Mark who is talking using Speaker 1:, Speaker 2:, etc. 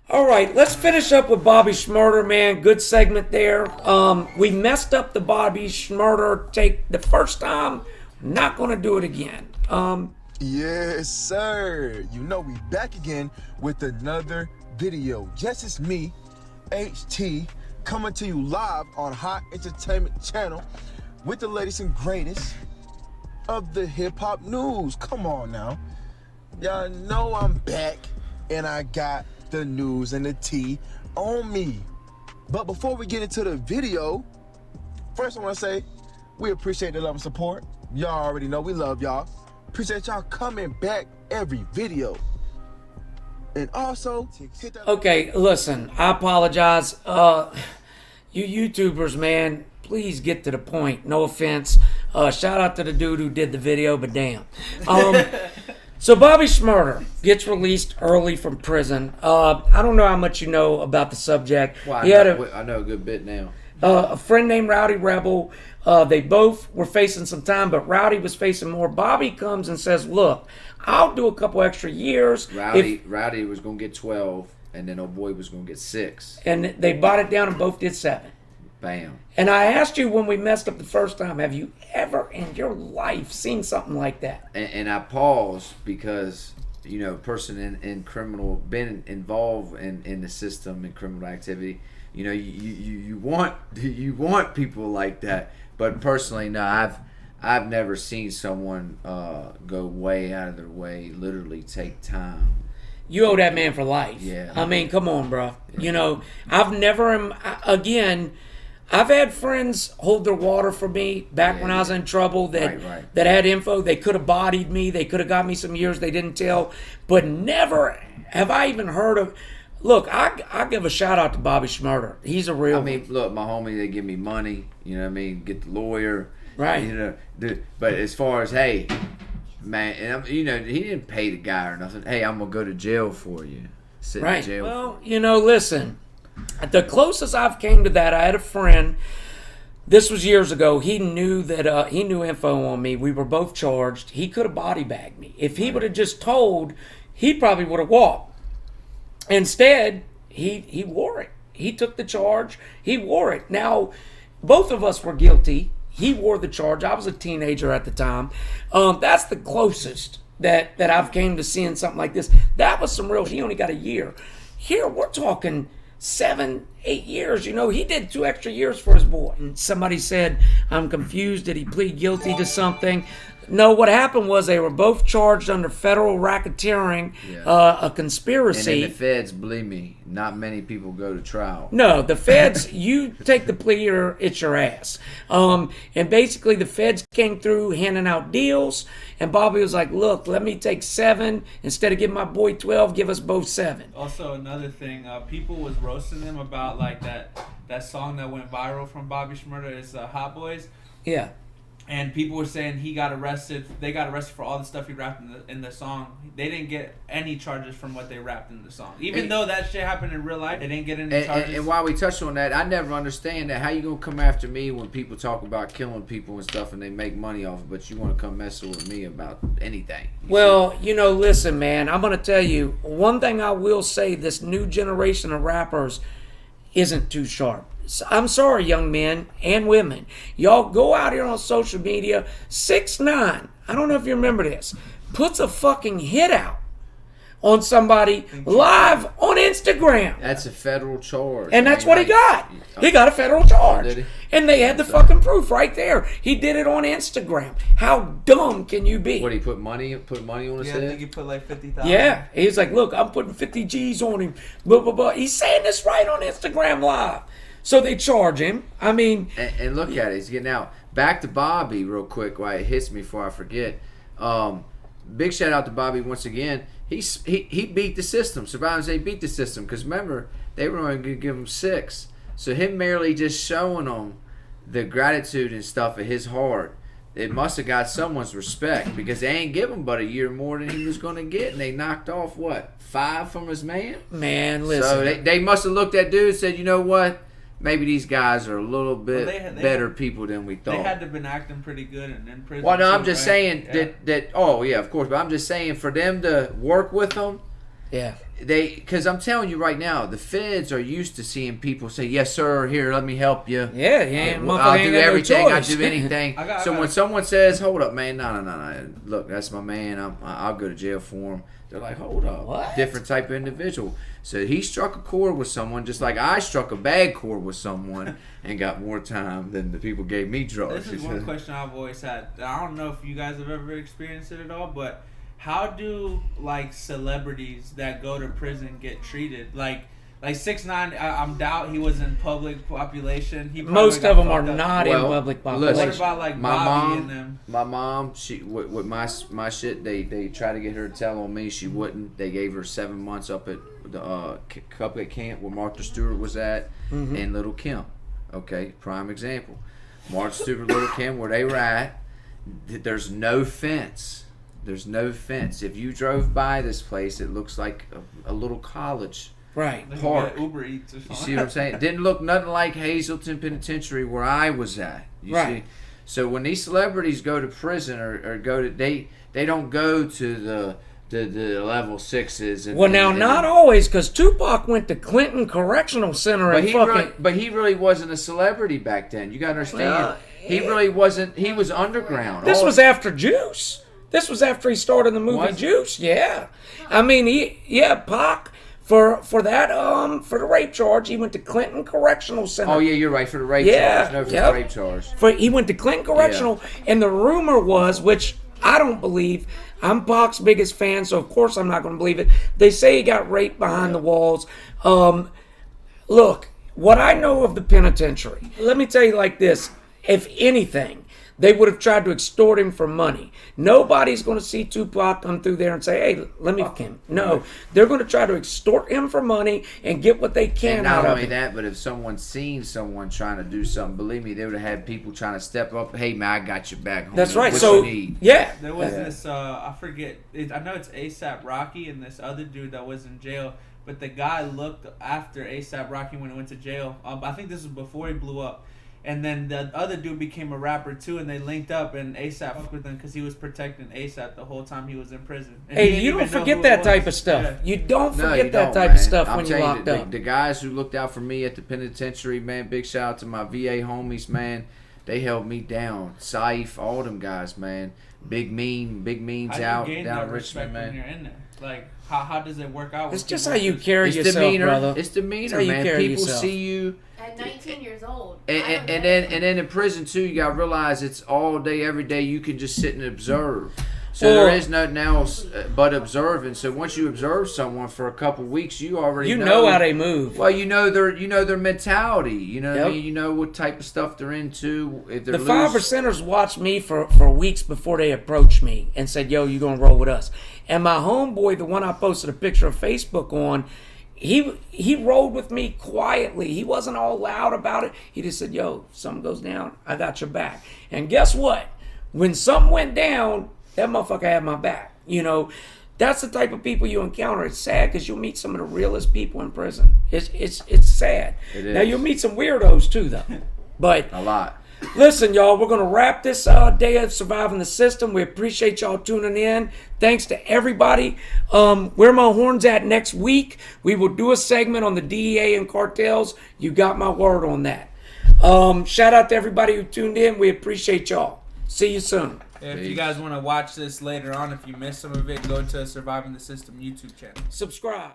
Speaker 1: All right, let's finish up with Bobby Shmurda, man. Good segment there. We messed up the Bobby Shmurda take the first time. Not going to do it again.
Speaker 2: Yes, sir. You know we back again with another video. Just as me, HT, coming to you live on Hot Entertainment Channel with the latest and greatest of the hip-hop news. Come on now. Y'all know I'm back and I got the news and the tea on me. But before we get into the video, first I want to say we appreciate the love and support. Y'all already know we love y'all. Appreciate y'all coming back every video. And also, hit that.
Speaker 1: Okay, listen, I apologize. You YouTubers, man, please get to the point. No offense. Shout out to the dude who did the video, but damn. So Bobby Shmurda gets released early from prison. I don't know how much you know about the subject.
Speaker 3: Well, I know a good bit now.
Speaker 1: A friend named Rowdy Rebel. They both were facing some time, but Rowdy was facing more. Bobby comes and says, look, I'll do a couple extra years.
Speaker 3: Rowdy was going to get 12, and then old boy was going to get 6.
Speaker 1: And they bought it down and both did 7.
Speaker 3: Bam.
Speaker 1: And I asked you when we messed up the first time, have you ever in your life seen something like that?
Speaker 3: And I paused because, you know, person in criminal, been involved in the system and criminal activity, you know, you want people like that. But personally, no, I've never seen someone go way out of their way, literally take time.
Speaker 1: You owe that man for life.
Speaker 3: Yeah.
Speaker 1: I mean, come on, bro. You know, I've had friends hold their water for me back when I was in trouble that had info. They could have bodied me. They could have got me some years they didn't tell. But never have I even heard of... Look, I give a shout out to Bobby Shmurda. He's a real...
Speaker 3: I mean, look, my homie, they give me money. You know what I mean? Get the lawyer.
Speaker 1: Right.
Speaker 3: You know, but as far as, hey, man, and you know, he didn't pay the guy or nothing. Hey, I'm going to go to jail for you. Sit in jail.
Speaker 1: Well, you know, listen... The closest I've came to that, I had a friend. This was years ago. He knew that he knew info on me. We were both charged. He could have body bagged me. If he would have just told, he probably would have walked. Instead, he wore it. He took the charge. He wore it. Now, both of us were guilty. He wore the charge. I was a teenager at the time. That's the closest that I've came to seeing something like this. That was some real. He only got a year. Here we're talking 7, 8 years. You know, he did 2 extra years for his boy. And somebody said, I'm confused. Did he plead guilty to something? No, what happened was they were both charged under federal racketeering, a conspiracy.
Speaker 3: And in the feds, believe me, not many people go to trial.
Speaker 1: No, the feds, you take the plea or it's your ass. And basically the feds came through handing out deals, and Bobby was like, look, let me take 7. Instead of giving my boy 12, give us both 7.
Speaker 4: Also, another thing, people was roasting him about like that song that went viral from Bobby Shmurda is Hot Boys.
Speaker 1: Yeah.
Speaker 4: And people were saying he got arrested. They got arrested for all the stuff he rapped in the song. They didn't get any charges from what they rapped in the song. Even though that shit happened in real life, they didn't get any charges.
Speaker 3: And while we touched on that, I never understand that. How you gonna come after me when people talk about killing people and stuff and they make money off it, but you want to come messing with me about anything?
Speaker 1: Well, you know, listen, man, I'm going to tell you, one thing I will say, this new generation of rappers isn't too sharp. I'm sorry, young men and women. Y'all go out here on social media. 6ix9ine, I don't know if you remember this, puts a fucking hit out on somebody live on Instagram.
Speaker 3: That's a federal charge.
Speaker 1: And that's what he got. He got a federal charge. And they had the fucking proof right there. He did it on Instagram. How dumb can you be?
Speaker 3: What, he put money on his head?
Speaker 4: I think he put like 50,000.
Speaker 1: Yeah. He's like, look, I'm putting 50 G's on him. Blah, blah, blah. He's saying this right on Instagram Live. So they charge him. I mean...
Speaker 3: And look at it. He's getting out. Back to Bobby real quick while it hits me before I forget. Big shout out to Bobby once again. He beat the system. Survivors, they beat the system. Because remember, they were only going to give him 6. So him merely just showing them the gratitude and stuff of his heart, it must have got someone's respect. Because they ain't give him but a year more than he was going to get. And they knocked off, what, 5 from his man?
Speaker 1: Man, listen.
Speaker 3: So they must have looked at dude and said, you know what? Maybe these guys are a little bit better people than we thought.
Speaker 4: They had to have been acting pretty good in prison.
Speaker 3: Well, no, I'm just saying that. Oh, yeah, of course. But I'm just saying for them to work with them,
Speaker 1: Yeah.
Speaker 3: Because I'm telling you right now, the feds are used to seeing people say, "Yes, sir. Here, let me help you."
Speaker 1: Yeah, yeah.
Speaker 3: I'll do everything. I do
Speaker 1: No
Speaker 3: anything. When someone says, "Hold up, man," no. Look, that's my man. I'll go to jail for him. They're like, "Hold up,
Speaker 1: What?
Speaker 3: Different type of individual." So he struck a chord with someone, just like I struck a bad chord with someone, and got more time than the people gave me drugs.
Speaker 4: This is one question I've always had. I don't know if you guys have ever experienced it at all, but how do like celebrities that go to prison get treated? Like 6ix9ine, I'm doubt he was in public population.
Speaker 1: Most of them are not in public population.
Speaker 4: What about like Bobby and them?
Speaker 3: My mom, she with my shit, they try to get her to tell on me. She wouldn't. They gave her 7 months up at the Cupcake Camp where Martha Stewart was at, and Little Kim. Okay, prime example. Martha Stewart, Little Kim, where they were at, there's no fence. There's no fence. If you drove by this place, it looks like a little college park.
Speaker 4: Uber Eats or something.
Speaker 3: You see what I'm saying? It didn't look nothing like Hazleton Penitentiary where I was at. You see? So when these celebrities go to prison or go to they don't go to the level 6s.
Speaker 1: Not always, because Tupac went to Clinton Correctional Center
Speaker 3: but he really wasn't a celebrity back then. You got to understand. He really wasn't. He was underground.
Speaker 1: This was after Juice. This was after he started the movie Juice. Yeah, I mean Pac for the rape charge, he went to Clinton Correctional Center.
Speaker 3: Oh yeah, you're right, for the rape charge. No, for the rape charge.
Speaker 1: He went to Clinton Correctional, and the rumor was, which I don't believe. I'm Pac's biggest fan, so of course I'm not going to believe it. They say he got raped behind the walls. Look, what I know of the penitentiary, let me tell you like this: if anything, they would have tried to extort him for money. Nobody's going to see Tupac come through there and say, "Hey, let me fuck him." No, they're going to try to extort him for money and get what they can out of him.
Speaker 3: Not only that, but if someone's seen someone trying to do something, believe me, they would have had people trying to step up. "Hey, man, I got your back, homie.
Speaker 1: That's right.
Speaker 3: What
Speaker 1: So,
Speaker 3: you need?"
Speaker 1: yeah.
Speaker 4: There was this, I forget, I know it's A$AP Rocky and this other dude that was in jail, but the guy looked after A$AP Rocky when he went to jail. I think this was before he blew up. And then the other dude became a rapper too, and they linked up, and A$AP fucked with him because he was protecting A$AP the whole time he was in prison. And
Speaker 1: hey, you don't forget that type of stuff. Yeah. You don't forget that type of stuff when you're locked up.
Speaker 3: The guys who looked out for me at the penitentiary, man, big shout out to my VA homies, man. They held me down. Saif, all them guys, man. Big Mean's out down in Richmond, man.
Speaker 4: When you're in there? Like, how does it work out?
Speaker 1: It's just how you carry yourself, brother.
Speaker 3: It's demeanor, man. People see you.
Speaker 5: At 19 years old.
Speaker 3: And then in prison too, you gotta realize it's all day, every day. You can just sit and observe. So there is nothing else but observing. So once you observe someone for a couple weeks, you already
Speaker 1: know how they move.
Speaker 3: Well, you know their mentality. You know what I mean? You know what type of stuff they're into. If they're
Speaker 1: the 5%ers watched me for weeks before they approached me and said, "Yo, you gonna roll with us?" And my homeboy, the one I posted a picture of Facebook on, he rolled with me quietly. He wasn't all loud about it. He just said, "Yo, if something goes down, I got your back." And guess what? When something went down, that motherfucker had my back. You know, that's the type of people you encounter. It's sad because you'll meet some of the realest people in prison. It's sad.
Speaker 3: It is.
Speaker 1: Now you'll meet some weirdos too, though. But
Speaker 3: a lot.
Speaker 1: Listen, y'all, we're going to wrap this day of Surviving the System. We appreciate y'all tuning in. Thanks to everybody. Where my horns at next week, we will do a segment on the DEA and cartels. You got my word on that. Shout out to everybody who tuned in. We appreciate y'all. See you soon.
Speaker 4: If you guys want to watch this later on, if you missed some of it, go to Surviving the System YouTube channel.
Speaker 1: Subscribe.